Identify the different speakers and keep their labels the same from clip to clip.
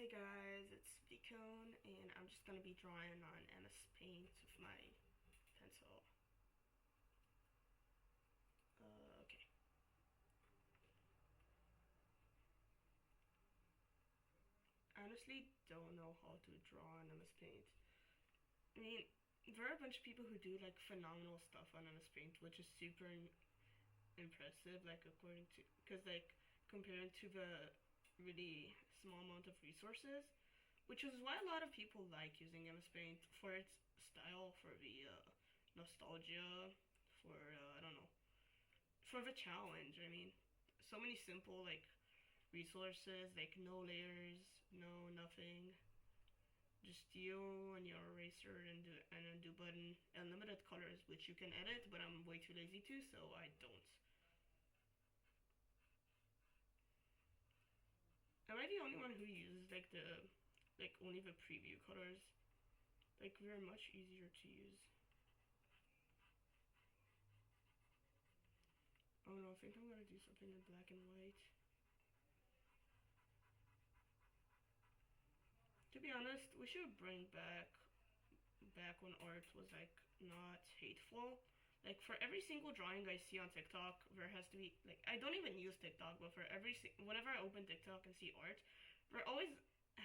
Speaker 1: Hey guys, it's Vicone, and I'm just gonna be drawing on MS Paint with my pencil. Okay. I honestly don't know how to draw on MS Paint. I mean, there are a bunch of people who do like phenomenal stuff on MS Paint, which is super impressive, like according to, because like comparing to the really small amount of resources, which is why a lot of people like using MS Paint for its style, for the nostalgia, for I don't know, for the challenge. I mean, so many simple like resources, like no layers, no nothing, just you and your eraser and an undo button, and limited colors, which you can edit, but I'm way too lazy to, so I don't. Am I the only one who uses like only the preview colors? Like they're much easier to use. Oh no, I think I'm gonna do something in black and white. To be honest, we should bring back when art was like not hateful. Like for every single drawing I see on TikTok, there has to be like I don't even use TikTok, but for whenever I open TikTok and see art, there always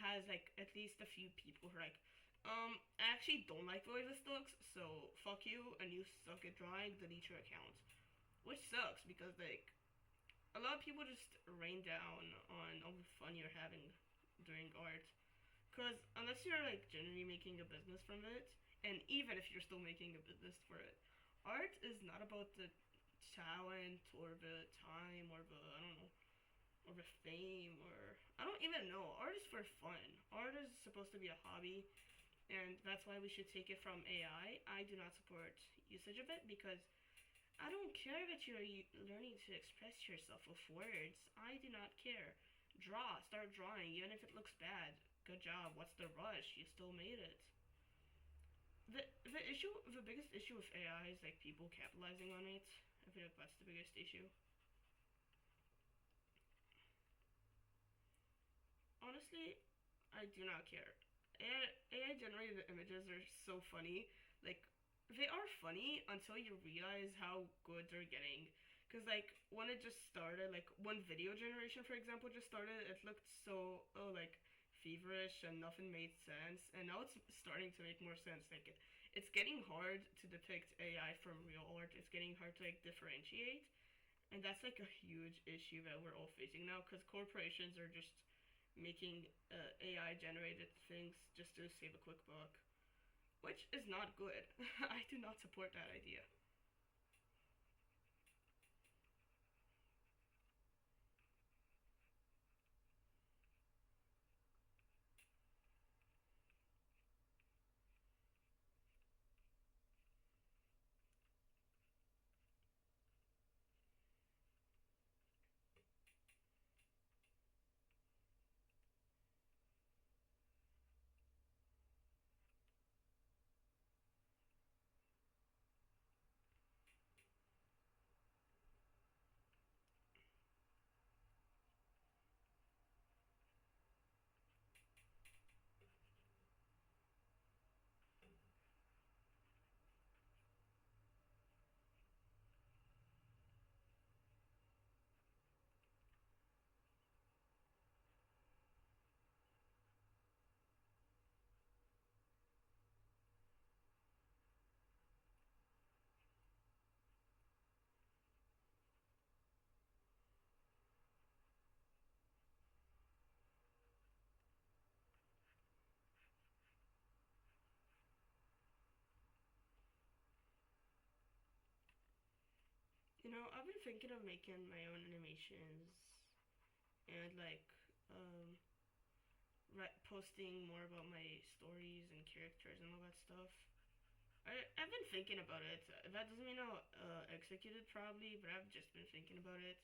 Speaker 1: has like at least a few people who are like, I actually don't like the way this looks, so fuck you and you suck at drawing, delete your account. Which sucks because like a lot of people just rain down on all the fun you're having doing art. Because unless you're like genuinely making a business from it, and even if you're still making a business for it, art is not about the talent or the time or the I don't know or the fame or I don't even know. Art is for fun. Art is supposed to be a hobby, and that's why we should take it from AI. I do not support usage of it because I don't care that you're learning to express yourself with words. I do not care. Draw, start drawing, even if it looks bad. Good job. What's the rush? You still made it. The biggest issue with AI is like people capitalizing on it. I feel like that's the biggest issue. Honestly, I do not care. AI generated images are so funny. Like, they are funny until you realize how good they're getting. Because, like, when it just started, like, when video generation, for example, just started, it looked so, oh, like, feverish and nothing made sense. And now it's starting to make more sense. Like, it's getting hard to depict AI from real art. It's getting hard to, like, differentiate. And that's, like, a huge issue that we're all facing now. Because corporations are just making AI generated things just to save a quick buck, which is not good. I do not support that idea. You know, I've been thinking of making my own animations and like um, posting more about my stories and characters and all that stuff. I've been thinking about it. That doesn't mean I'll execute it probably, but I've just been thinking about it.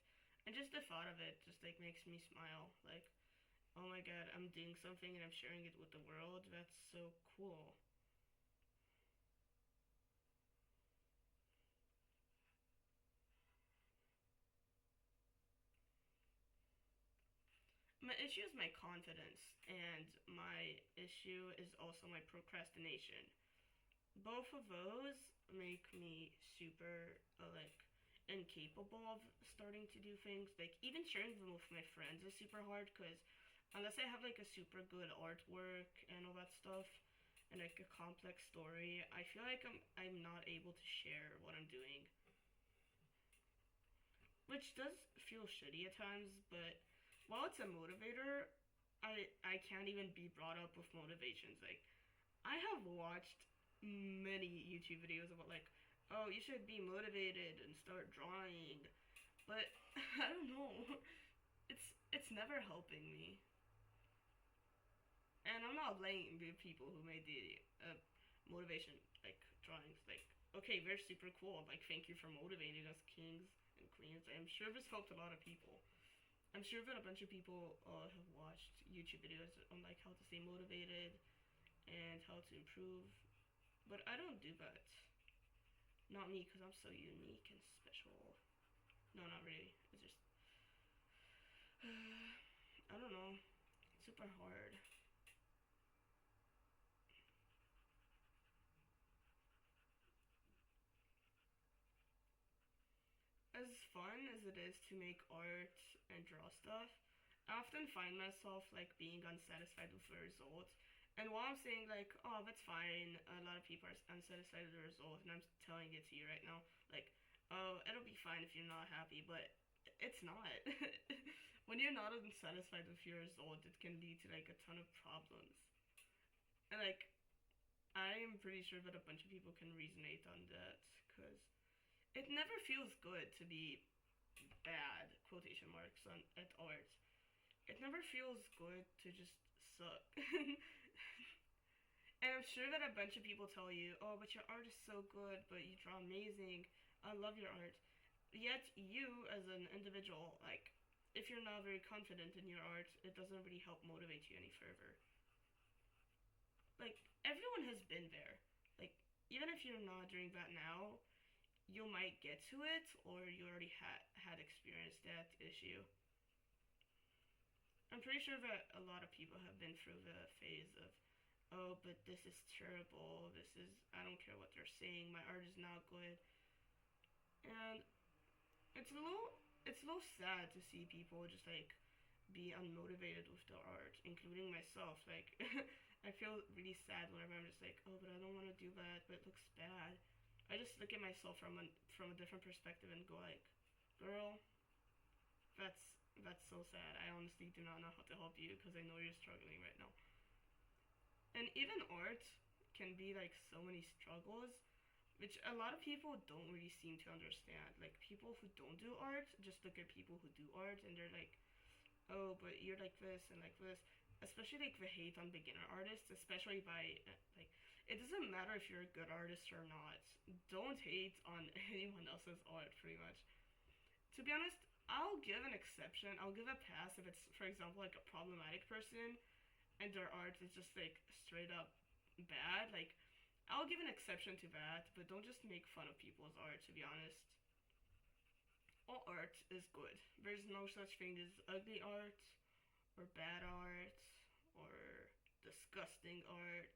Speaker 1: And just the thought of it just like makes me smile. Like, oh my god, I'm doing something and I'm sharing it with the world. That's so cool. issue is my confidence, and my issue is also my procrastination. Both of those make me super incapable of starting to do things. Like even sharing them with my friends is super hard because unless I have like a super good artwork and all that stuff and like a complex story, I feel like I'm not able to share what I'm doing, which does feel shitty at times. But while it's a motivator, I can't even be brought up with motivations. Like I have watched many YouTube videos about like, oh, you should be motivated and start drawing, but I don't know. It's never helping me, and I'm not blaming the people who made the motivation like drawings. Like, okay, they're super cool. Like, thank you for motivating us, kings and queens. I'm sure this helped a lot of people. I'm sure that a bunch of people have watched YouTube videos on like how to stay motivated and how to improve, but I don't do that. Not me, because I'm so unique and special. No, not really. It's just I don't know. It's super hard. As fun as it is to make art and draw stuff, I often find myself like being unsatisfied with the result. And while I'm saying like, oh, that's fine, a lot of people are unsatisfied with the result, and I'm telling it to you right now, like, oh, it'll be fine if you're not happy, but it's not. When you're not unsatisfied with your result, it can lead to like a ton of problems. And like, I am pretty sure that a bunch of people can resonate on that, because it never feels good to be bad quotation marks on at art. It never feels good to just suck. And I'm sure that a bunch of people tell you, "Oh, but your art is so good, but you draw amazing. I love your art." Yet you, as an individual, like, if you're not very confident in your art, it doesn't really help motivate you any further. Like everyone has been there. Like even if you're not doing that now, you might get to it, or you already had experienced that issue. I'm pretty sure that a lot of people have been through the phase of, oh, but this is terrible. This is I don't care what they're saying. My art is not good, and it's a little sad to see people just like be unmotivated with their art, including myself. Like, I feel really sad whenever I'm just like, oh, but I don't want to do that, but it looks bad. I just look at myself from a different perspective and go like, girl, that's so sad. I honestly do not know how to help you because I know you're struggling right now. And even art can be like so many struggles, which a lot of people don't really seem to understand. Like people who don't do art just look at people who do art and they're like, oh, but you're like this and like this. Especially like the hate on beginner artists, especially by like, it doesn't matter if you're a good artist or not. Don't hate on anyone else's art, pretty much. To be honest, I'll give an exception. I'll give a pass if it's, for example, like a problematic person and their art is just like straight up bad. Like, I'll give an exception to that, but don't just make fun of people's art. To be honest, all art is good. There's no such thing as ugly art or bad art or disgusting art.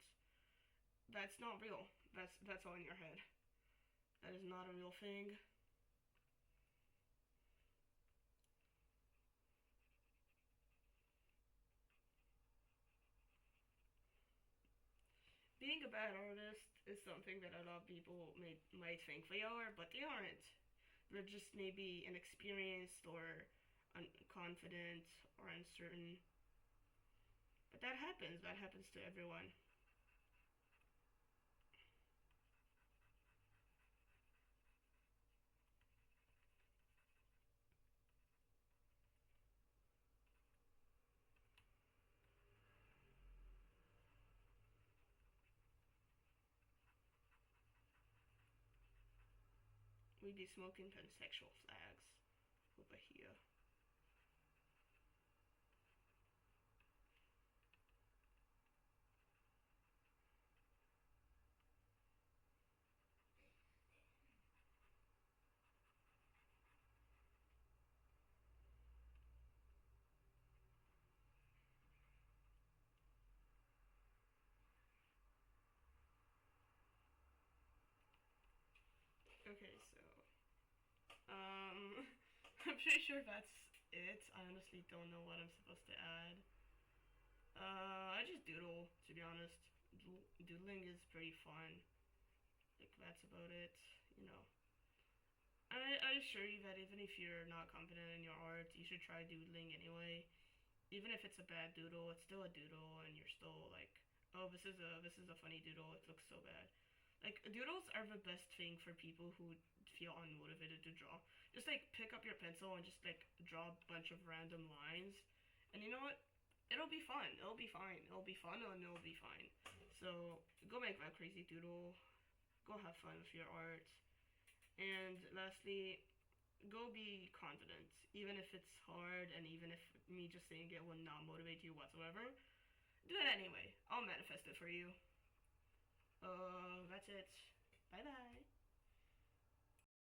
Speaker 1: That's not real. That's all in your head. That is not a real thing. Being a bad artist is something that a lot of people might think they are, but they aren't. They're just maybe inexperienced or unconfident or uncertain. But that happens. That happens to everyone. We be smoking pansexual flags over here. I'm pretty sure that's it. I honestly don't know what I'm supposed to add. I just doodle, to be honest. Doodling is pretty fun. Like, that's about it, you know. I assure you that even if you're not confident in your art, you should try doodling anyway. Even if it's a bad doodle, it's still a doodle, and you're still like, oh, this is a funny doodle. It looks so bad. Like doodles are the best thing for people who feel unmotivated to draw. Just like pick up your pencil and just like draw a bunch of random lines, and you know what? It'll be fun. It'll be fine. It'll be fun and it'll be fine. So go make that crazy doodle. Go have fun with your art. And lastly, go be confident. Even if it's hard and even if me just saying it will not motivate you whatsoever, do it anyway. I'll manifest it for you. That's it. Bye bye.